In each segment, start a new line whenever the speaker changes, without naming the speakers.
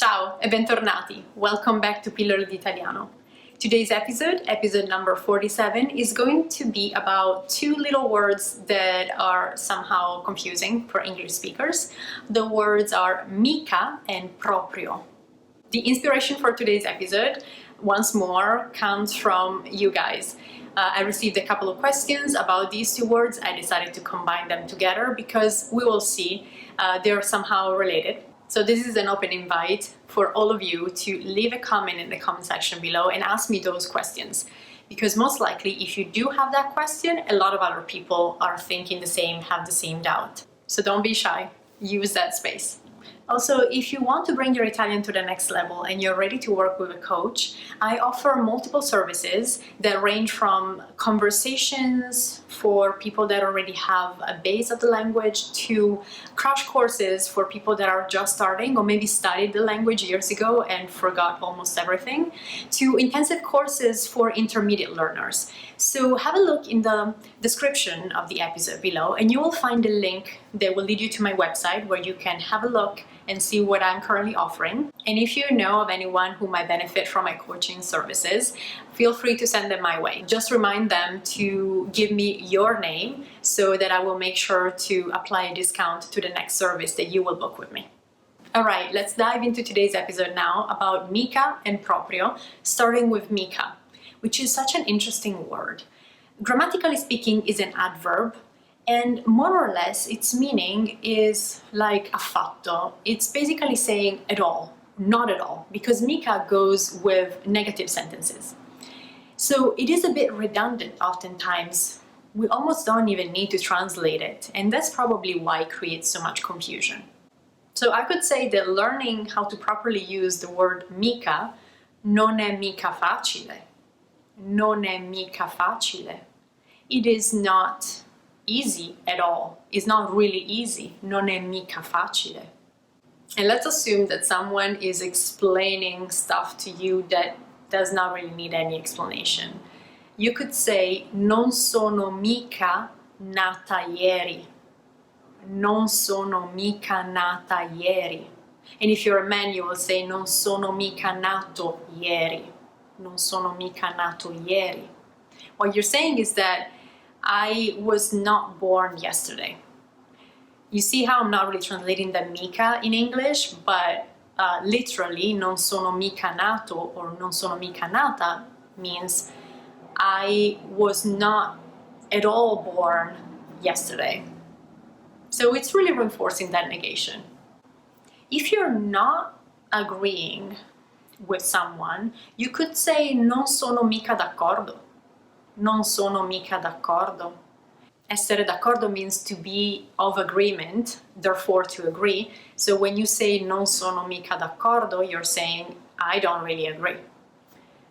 Ciao e bentornati. Welcome back to Pillole D'Italiano. Today's episode number 47, is going to be about two little words that are somehow confusing for English speakers. The words are MICA and PROPRIO. The inspiration for today's episode, once more, comes from you guys. I received a couple of questions about these two words. I decided to combine them together because we will see they're somehow related. So this is an open invite for all of you to leave a comment in the comment section below and ask me those questions. Because most likely, if you do have that question, a lot of other people are thinking the same, have the same doubt. So don't be shy, use that space. Also, if you want to bring your Italian to the next level and you're ready to work with a coach, I offer multiple services that range from conversations for people that already have a base of the language to crash courses for people that are just starting or maybe studied the language years ago and forgot almost everything, to intensive courses for intermediate learners. So have a look in the description of the episode below and you will find a link that will lead you to my website where you can have a look and see what I'm currently offering. And if you know of anyone who might benefit from my coaching services, feel free to send them my way. Just remind them to give me your name so that I will make sure to apply a discount to the next service that you will book with me. All right, let's dive into today's episode now about MICA and PROPRIO, starting with MICA, which is such an interesting word. Grammatically speaking, is an adverb. And more or less, its meaning is like affatto. It's basically saying at all, not at all, because MICA goes with negative sentences. So it is a bit redundant oftentimes. We almost don't even need to translate it, and that's probably why it creates so much confusion. So I could say that learning how to properly use the word MICA non è mica facile. Non è mica facile. It is not easy at all. It's not really easy. Non è mica facile. And let's assume that someone is explaining stuff to you that does not really need any explanation. You could say non sono mica nata ieri. Non sono mica nata ieri. And if you're a man, you will say non sono mica nato ieri. Non sono mica nato ieri. What you're saying is that I was not born yesterday. You see how I'm not really translating the mica in English, but literally non sono mica nato or non sono mica nata means I was not at all born yesterday. So it's really reinforcing that negation. If you're not agreeing with someone, you could say non sono mica d'accordo. Non sono mica d'accordo. Essere d'accordo means to be of agreement, therefore to agree. So when you say non sono mica d'accordo, you're saying I don't really agree.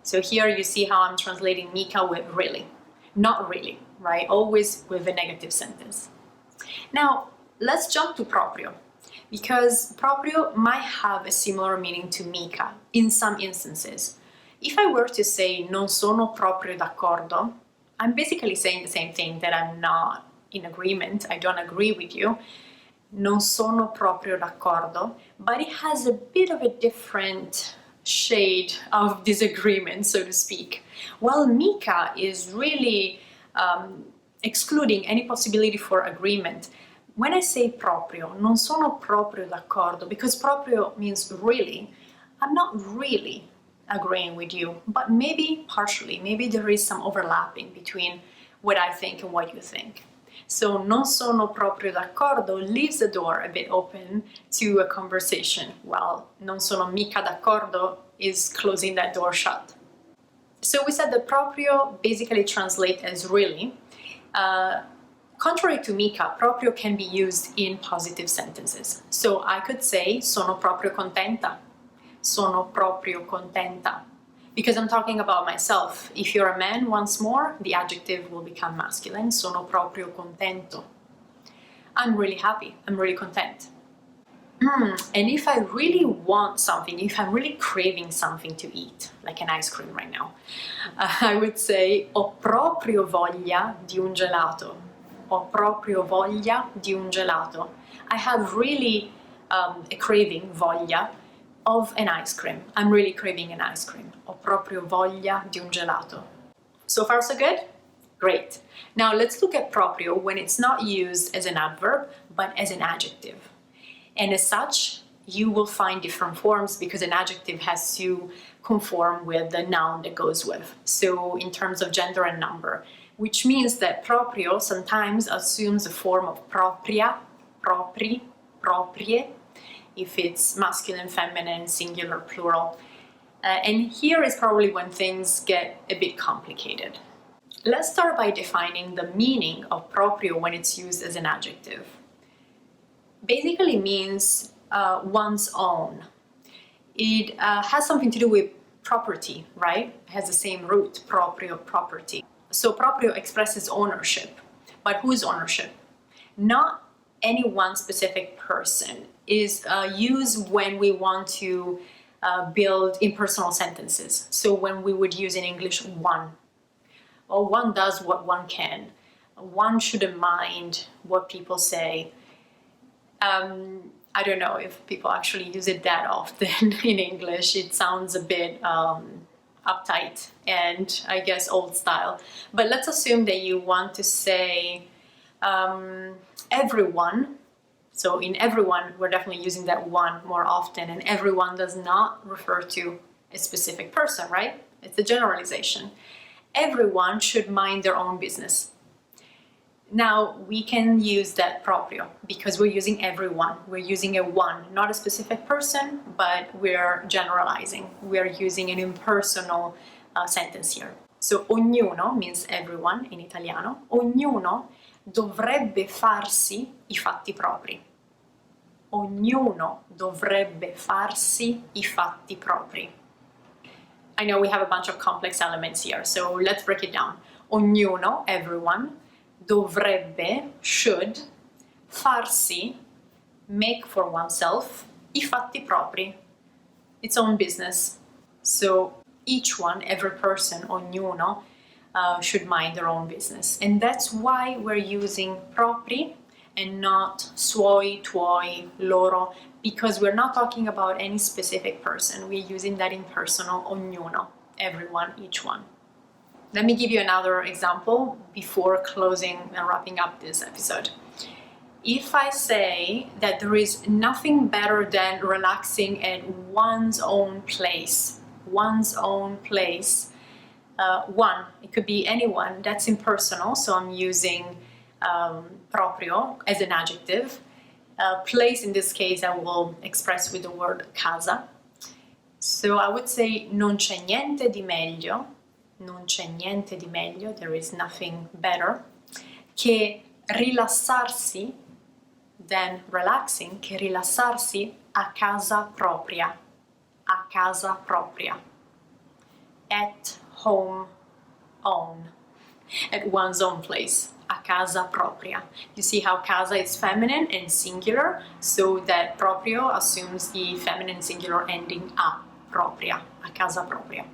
So here you see how I'm translating mica with really. Not really, right? Always with a negative sentence. Now, let's jump to proprio, because proprio might have a similar meaning to mica in some instances. If I were to say non sono proprio d'accordo, I'm basically saying the same thing, that I'm not in agreement, I don't agree with you. Non sono proprio d'accordo, but it has a bit of a different shade of disagreement, so to speak. While mica is really excluding any possibility for agreement. When I say proprio, non sono proprio d'accordo, because proprio means really, I'm not really agreeing with you, but maybe partially, maybe there is some overlapping between what I think and what you think. So non sono proprio d'accordo leaves the door a bit open to a conversation, while non sono mica d'accordo is closing that door shut. So we said that proprio basically translates as really. Contrary to mica, proprio can be used in positive sentences. So I could say sono proprio contenta. Sono proprio contenta. Because I'm talking about myself. If you're a man, once more, the adjective will become masculine. Sono proprio contento. I'm really happy. I'm really content. And if I really want something, if I'm really craving something to eat, like an ice cream right now, I would say ho proprio voglia di un gelato. Ho proprio voglia di un gelato. I have really a craving, voglia, of an ice cream. I'm really craving an ice cream. Ho proprio voglia di un gelato. So far so good? Great. Now let's look at proprio when it's not used as an adverb, but as an adjective. And as such, you will find different forms because an adjective has to conform with the noun that goes with. So in terms of gender and number, which means that proprio sometimes assumes the form of propria, propri, proprie, if it's masculine, feminine, singular, plural. And here is probably when things get a bit complicated. Let's start by defining the meaning of proprio when it's used as an adjective. Basically means one's own. It has something to do with property, right? It has the same root, proprio, property. So proprio expresses ownership. But whose ownership? Not any one specific person. Is used when we want to build impersonal sentences. So when we would use in English one, or one does what one can. One shouldn't mind what people say. I don't know if people actually use it that often in English. It sounds a bit uptight and I guess old style. But let's assume that you want to say everyone. So in everyone, we're definitely using that one more often, and everyone does not refer to a specific person, right? It's a generalization. Everyone should mind their own business. Now, we can use that proprio because we're using everyone. We're using a one, not a specific person, but we're generalizing. We're using an impersonal sentence here. So ognuno means everyone in Italiano. Ognuno dovrebbe farsi i fatti propri. Ognuno dovrebbe farsi i fatti propri. I know we have a bunch of complex elements here, so let's break it down. Ognuno, everyone, dovrebbe, should, farsi, make for oneself, I fatti propri, its own business. So each one, every person, ognuno, should mind their own business. And that's why we're using propri and not suoi, tuoi, loro, because we're not talking about any specific person. We're using that impersonal, ognuno, everyone, each one. Let me give you another example before closing and wrapping up this episode. If I say that there is nothing better than relaxing at one's own place, one, it could be anyone, that's impersonal, so I'm using proprio as an adjective. Place, in this case, I will express with the word casa. So I would say non c'è niente di meglio, non c'è niente di meglio, there is nothing better, che rilassarsi, than relaxing, che rilassarsi a casa propria, at home, own, at one's own place, a casa propria. You see how casa is feminine and singular, so that proprio assumes the feminine singular ending a propria, a casa propria.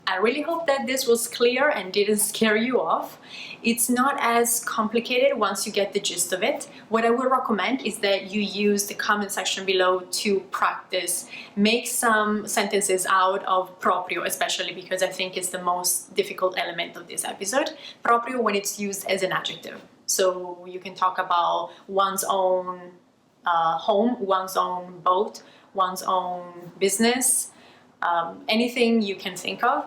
I really hope that this was clear and didn't scare you off. It's not as complicated once you get the gist of it. What I would recommend is that you use the comment section below to practice. Make some sentences out of proprio, especially because I think it's the most difficult element of this episode. Proprio when it's used as an adjective. So you can talk about one's own home, one's own boat, one's own business, anything you can think of.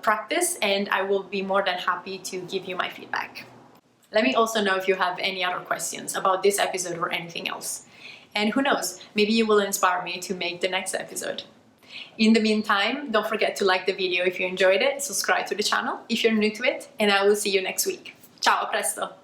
Practice, and I will be more than happy to give you my feedback. Let me also know if you have any other questions about this episode or anything else. And who knows, maybe you will inspire me to make the next episode. In the meantime, don't forget to like the video if you enjoyed it, subscribe to the channel if you're new to it, and I will see you next week. Ciao, a presto!